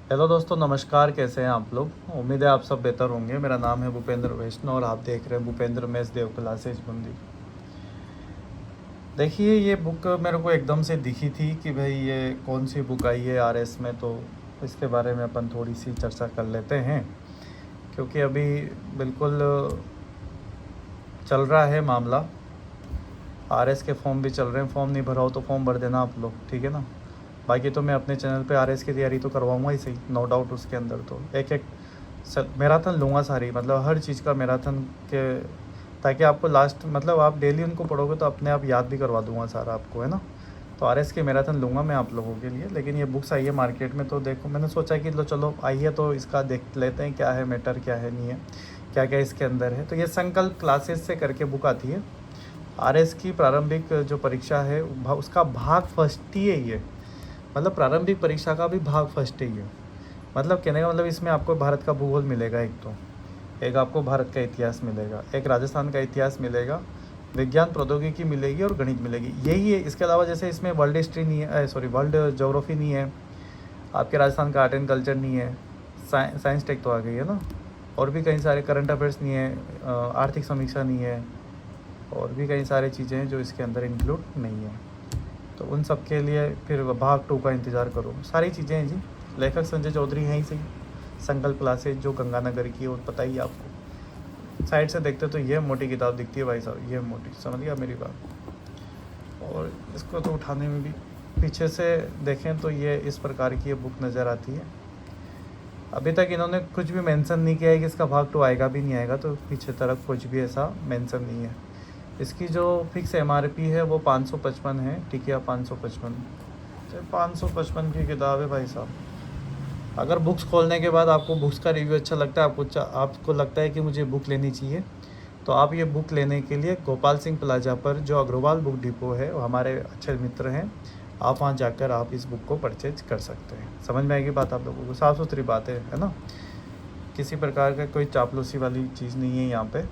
Hello दोस्तों, नमस्कार। कैसे हैं आप लोग? उम्मीद है आप सब बेहतर होंगे। मेरा नाम है भूपेंद्र वैष्णव और आप देख रहे हैं भूपेंद्र मेस देव क्लासेज बंदी। देखिए, ये बुक मेरे को एकदम से दिखी थी कि भाई ये कौन सी बुक आई है आरएस में, तो इसके बारे में अपन थोड़ी सी चर्चा कर लेते हैं। क्योंकि अभी बिल्कुल चल रहा है मामला। आरएस के फॉर्म भी चल रहे हैं। फॉर्म नहीं भरा हो तो फॉर्म भर देना आप लोग, ठीक है ना। बाकी तो मैं अपने चैनल पे आरएस की तैयारी तो करवाऊँगा ही सही, नो डाउट। उसके अंदर तो एक एक मैराथन लूँगा सारी, मतलब हर चीज़ का मैराथन के, ताकि आपको लास्ट मतलब आप डेली उनको पढ़ोगे तो अपने आप याद भी करवा दूँगा सारा आपको, है ना। तो आरएस के मैराथन लूँगा मैं आप लोगों के लिए। लेकिन ये बुक्स आई है मार्केट में तो देखो, मैंने सोचा कि लो चलो आई है तो इसका देख लेते हैं क्या है मैटर, क्या है नहीं है, क्या क्या इसके अंदर है। तो ये संकल्प क्लासेस से करके बुक आती है। आरएस की प्रारंभिक जो परीक्षा है उसका भाग फर्स्ट ही है ये। मतलब प्रारंभिक परीक्षा का भी भाग फर्स्ट ही है। मतलब कहने का मतलब इसमें आपको भारत का भूगोल मिलेगा, एक आपको भारत का इतिहास मिलेगा, एक राजस्थान का इतिहास मिलेगा, विज्ञान प्रौद्योगिकी मिलेगी और गणित मिलेगी, यही है। इसके अलावा जैसे इसमें वर्ल्ड हिस्ट्री नहीं है, सॉरी वर्ल्ड ज्योग्राफी नहीं है, आपके राजस्थान का आर्ट एंड कल्चर नहीं है, साइंस टेक तो आ गई है ना, और भी कई सारे करंट अफेयर्स नहीं है, आर्थिक समीक्षा नहीं है, और भी कई सारी चीज़ें हैं जो इसके अंदर इंक्लूड नहीं है। तो उन सब के लिए फिर भाग 2 का इंतज़ार करो। सारी चीज़ें हैं जी। लेखक संजय चौधरी हैं ही सही। संकल्प क्लासेज जो गंगानगर की है वो पता ही है आपको। साइड से देखते तो ये मोटी किताब दिखती है भाई साहब, ये मोटी, समझ गया मेरी बात। और इसको तो उठाने में भी पीछे से देखें तो ये इस प्रकार की ये बुक नज़र आती है। अभी तक इन्होंने कुछ भी मेंशन नहीं किया है कि इसका भाग 2 आएगा भी नहीं आएगा, तो पीछे तरफ कुछ भी ऐसा मेंशन नहीं है। इसकी जो फिक्स एमआरपी है वो 555 है, टिकिया 555। तो 555 की किताब है भाई साहब। अगर बुक्स खोलने के बाद आपको बुक्स का रिव्यू अच्छा लगता है, आपको लगता है कि मुझे बुक लेनी चाहिए, तो आप ये बुक लेने के लिए गोपाल सिंह प्लाजा पर जो अग्रवाल बुक डिपो है, वो हमारे अच्छे मित्र हैं, आप वहाँ जाकर आप इस बुक को परचेज कर सकते हैं। समझ में आएगी बात आप लोगों को, साफ़ सुथरी बात है ना। किसी प्रकार का कोई चापलूसी वाली चीज़ नहीं है यहाँ पे।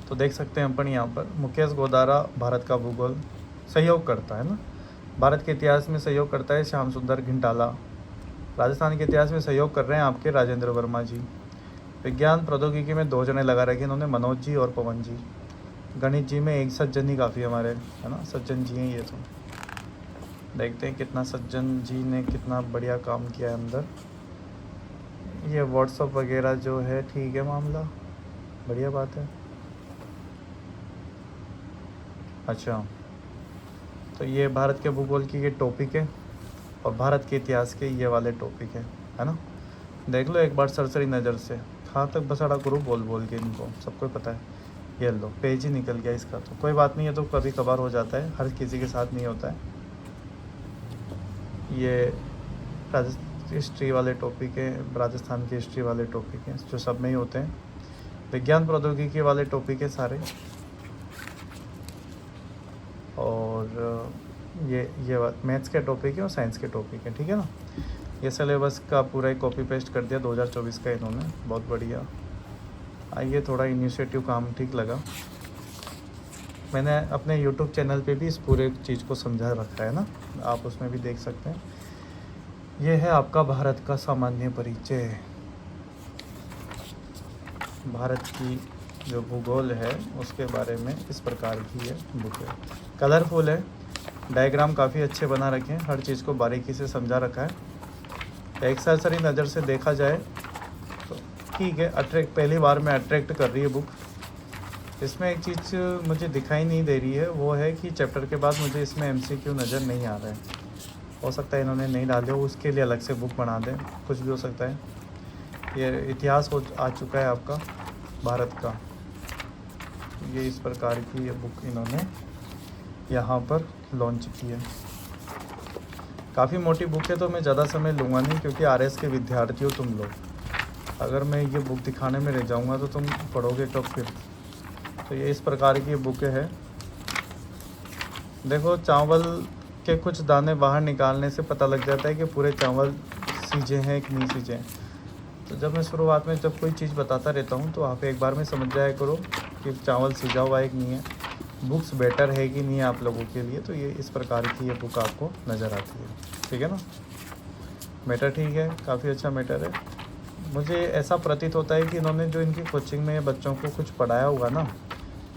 तो देख सकते हैं अपन यहाँ पर मुकेश गोदारा भारत का भूगोल सहयोग करता है ना, भारत के इतिहास में सहयोग करता है श्याम सुंदर घिंटाला, राजस्थान के इतिहास में सहयोग कर रहे हैं आपके राजेंद्र वर्मा जी, विज्ञान प्रौद्योगिकी में 2 जने लगा रखे इन्होंने, मनोज जी और पवन जी, गणित जी में एक सज्जन ही काफ़ी हमारे, है ना, सज्जन जी हैं ये। तो देखते हैं कितना सज्जन जी ने कितना बढ़िया काम किया है अंदर। ये व्हाट्सअप वगैरह जो है ठीक है, मामला बढ़िया बात है। अच्छा, तो ये भारत के भूगोल की ये टॉपिक है और भारत के इतिहास के ये वाले टॉपिक है ना। देख लो एक बार सरसरी नज़र से, कहाँ तक बसाड़ा करूँ बोल बोल के, इनको सबको पता है। ये लो पेज ही निकल गया इसका, तो कोई बात नहीं है, तो कभी कभार हो जाता है, हर किसी के साथ नहीं होता है। ये हिस्ट्री वाले टॉपिक हैं, राजस्थान की हिस्ट्री वाले टॉपिक हैं जो सब में ही होते हैं। विज्ञान प्रौद्योगिकी वाले टॉपिक है सारे। और ये मैथ्स के टॉपिक है और साइंस के टॉपिक है, ठीक है ना। ये सिलेबस का पूरा ही कॉपी पेस्ट कर दिया 2024 का इन्होंने, बहुत बढ़िया। आइए, थोड़ा इनिशिएटिव काम ठीक लगा। मैंने अपने यूट्यूब चैनल पे भी इस पूरे चीज़ को समझा रखा है ना, आप उसमें भी देख सकते हैं। ये है आपका भारत का सामान्य परिचय। भारत की जो भूगोल है उसके बारे में इस प्रकार की ये बुक है। कलरफुल है, डायग्राम काफ़ी अच्छे बना रखे हैं, हर चीज़ को बारीकी से समझा रखा है। एक सरसरी नज़र से देखा जाए तो ठीक है, अट्रैक्ट, पहली बार में अट्रैक्ट कर रही है बुक। इसमें एक चीज़ मुझे दिखाई नहीं दे रही है, वो है कि चैप्टर के बाद मुझे इसमें एमसीक्यू नज़र नहीं आ रहा है। हो सकता है इन्होंने नहीं डाले हो, उसके लिए अलग से बुक बना दें, कुछ भी हो सकता है। ये इतिहास आ चुका है आपका भारत का। ये इस प्रकार की ये बुक इन्होंने यहाँ पर लॉन्च की है। काफ़ी मोटी बुक है तो मैं ज़्यादा समय लूँगा नहीं, क्योंकि आरएस के विद्यार्थी हो तुम लोग। अगर मैं ये बुक दिखाने में रह जाऊँगा तो तुम पढ़ोगे कब फिर। तो ये इस प्रकार की बुक है। देखो, चावल के कुछ दाने बाहर निकालने से पता लग जाता है कि पूरे चावल सीजे हैं कि नहीं सीजे हैं। तो जब मैं शुरुआत में जब कोई चीज़ बताता रहता हूँ तो आप एक बार में समझ जाया करो कि चावल सीजा हुआ है कि नहीं है, बुक्स बेटर है कि नहीं है आप लोगों के लिए। तो ये इस प्रकार की ये बुक आपको नज़र आती है, ठीक है ना। मैटर ठीक है, काफ़ी अच्छा मैटर है। मुझे ऐसा प्रतीत होता है कि इन्होंने जो इनकी कोचिंग में बच्चों को कुछ पढ़ाया होगा ना,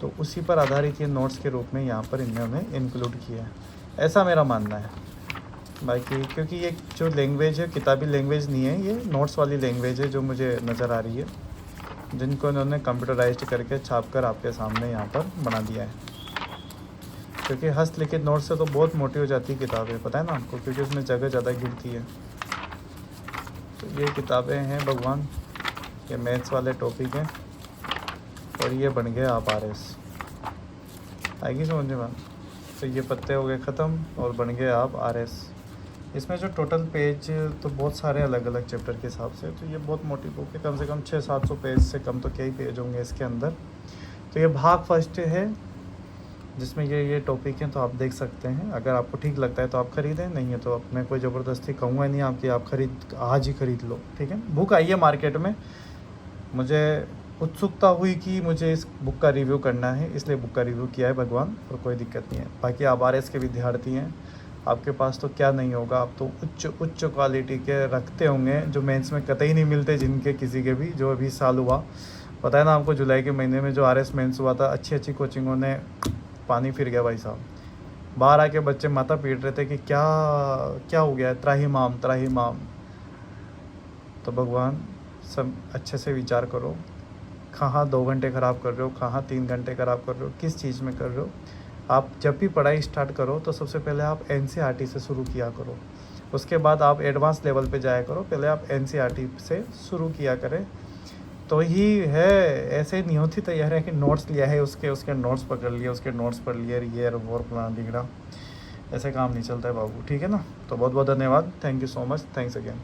तो उसी पर आधारित ये नोट्स के रूप में यहाँ पर इन्होंने इंक्लूड किया है, ऐसा मेरा मानना है। बाकी क्योंकि ये जो लैंग्वेज है किताबी लैंग्वेज नहीं है, ये नोट्स वाली लैंग्वेज है जो मुझे नज़र आ रही है, जिनको इन्होंने कंप्यूटराइज्ड करके छाप कर आपके सामने यहाँ पर बना दिया है। क्योंकि हस्तलिखित नोट्स से तो बहुत मोटी हो जाती है किताबें, पता है ना आपको, क्योंकि उसमें जगह ज़्यादा गिरती है। तो ये किताबें हैं भगवान, ये मैथ्स वाले टॉपिक हैं, और ये बन गए आप RS। आएगी समझ में बात। तो ये पत्ते हो गए ख़त्म और बन गए आप RS। इसमें जो टोटल पेज तो बहुत सारे अलग अलग चैप्टर के हिसाब से, तो ये बहुत मोटी बुक है, कम से कम 600-700 पेज से कम तो क्या ही पेज होंगे इसके अंदर। तो ये भाग फर्स्ट है जिसमें ये टॉपिक हैं, तो आप देख सकते हैं। अगर आपको ठीक लगता है तो आप ख़रीदें, नहीं है तो मैं कोई ज़बरदस्ती कहूँगा नहीं आपकी, आप आज ही ख़रीद लो, ठीक है। बुक आई है मार्केट में, मुझे उत्सुकता हुई कि मुझे इस बुक का रिव्यू करना है, इसलिए बुक का रिव्यू किया है भगवान, और कोई दिक्कत नहीं है। बाकी आप RS के विद्यार्थी हैं, आपके पास तो क्या नहीं होगा, आप तो उच्च क्वालिटी के रखते होंगे जो मेंस में कतई नहीं मिलते, जिनके किसी के भी जो अभी साल हुआ, पता है ना आपको, जुलाई के महीने में जो RS मेंस हुआ था, अच्छी कोचिंगों ने पानी फिर गया भाई साहब। बाहर आके बच्चे माथा पीट रहे थे कि क्या क्या हो गया है, त्राहिमाम। तो भगवान सब अच्छे से विचार करो, कहाँ 2 घंटे ख़राब कर रहे हो, कहाँ 3 घंटे ख़राब कर रहे हो, किस चीज़ में कर रहे हो। आप जब भी पढ़ाई स्टार्ट करो तो सबसे पहले आप NCERT से शुरू किया करो, उसके बाद आप एडवांस लेवल पे जाया करो, पहले आप NCERT से शुरू किया करें तो ही है। ऐसे नहीं होती तैयार है कि नोट्स लिया है, उसके नोट्स पकड़ लिए, उसके नोट्स पढ़ लिए, ये और प्लान दिख रहा, ऐसे काम नहीं चलता है बाबू, ठीक है ना। तो बहुत बहुत धन्यवाद, thank you so much, thanks again.